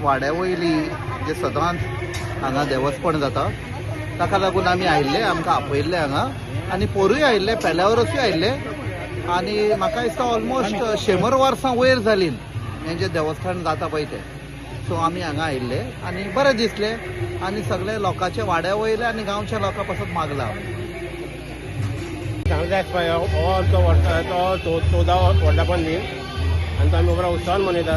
वाड्या वयली जे सदांच हांगा देवस्थान जाता ताका लागून आमी आयिल्ले, आमकां आपयल्ले हांगा आनी पोरूय आयिल्ले, पेल्या वरसूय आयिल्ले आनी म्हाका दिसता ऑलमोस्ट 100 वर्सां वयर जालीं हें जें देवस्थान जाता पळय तें. सो आमी हांगा आयिल्ले आनी बरें दिसलें आनी सगळे लोकांचे वाड्या वयले आनी गांवच्या लोकां पासून मागला. सांगता दिसपा हो आमचो तो 14 वर्धापन दीन आनी तो आमी बरो उत्सवान मनयता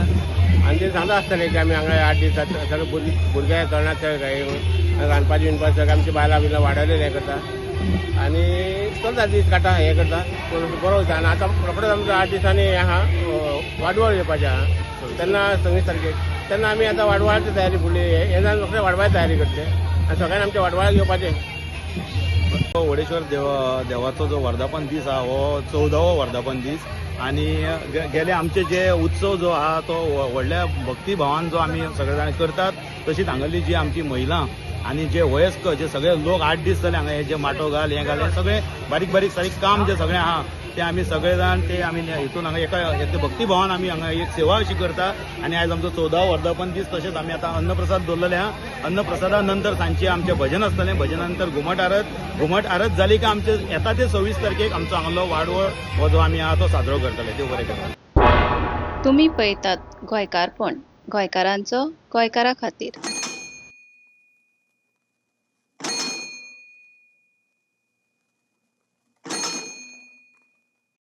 आनी ते सांगता आसतले की आमी हांगा 8 दीस सगळे भुरगे तरणाटे रांदपाचें विणपाचें सगळें आमची बायलां बियलां वाडयले हें करता आनी चलता दीस काडटा हें करता बरो वयता. आनी आतां रोखडेच आमचो 8 दिसांनी हें आहा वाडवळ येवपाचें आहा तेन्ना 26 तारखेक तेन्ना आमी आतां वाडवळाची तयारी फुडली हें जावन रोखडें वाडवाची तयारी करतले आनी सगळ्यांनी आमच्या वाडवळाक येवपाचें. वडेश्वर देवाचो जो वर्धापन दीस आहा हो 14वो वर्धापन दीस आनी गेले आमचे जे उत्सव जो आहा तो व्हडल्या भक्ती भावान जो आमी सगळे जाण करतात तशीच हांगाली जी आमची महिला आनी जे वयस्कर जे सगळे लोक 8 दीस जाले हांगा हे जे माटो घाल हें घाल हें सगळे बारीक बारीक सारीक काम जे सगळें आहा ते आमी सगळे जाण ते आमी हितून हांगा एका भक्ती भावान आमी हांगा एक सेवा अशी करता आनी आयज आमचो 14वो वर्धापन दीस. तशेंच आमी आतां अन्नप्रसाद दवरलेले आहा. अन्नप्रसादा नंतर सांजचे आमचे भजन आसतलें, भजना नंतर घुमट आरत जाली की आमचे येता ते 26 तारखेक आमचो हांगलो वाडवळ हो जो आमी आहा तो साजरो करतले. देव बरें करूं. तुम्ही पळयतात गोंयकारपण, गोंयकारांचो गोंयकारा खातीर.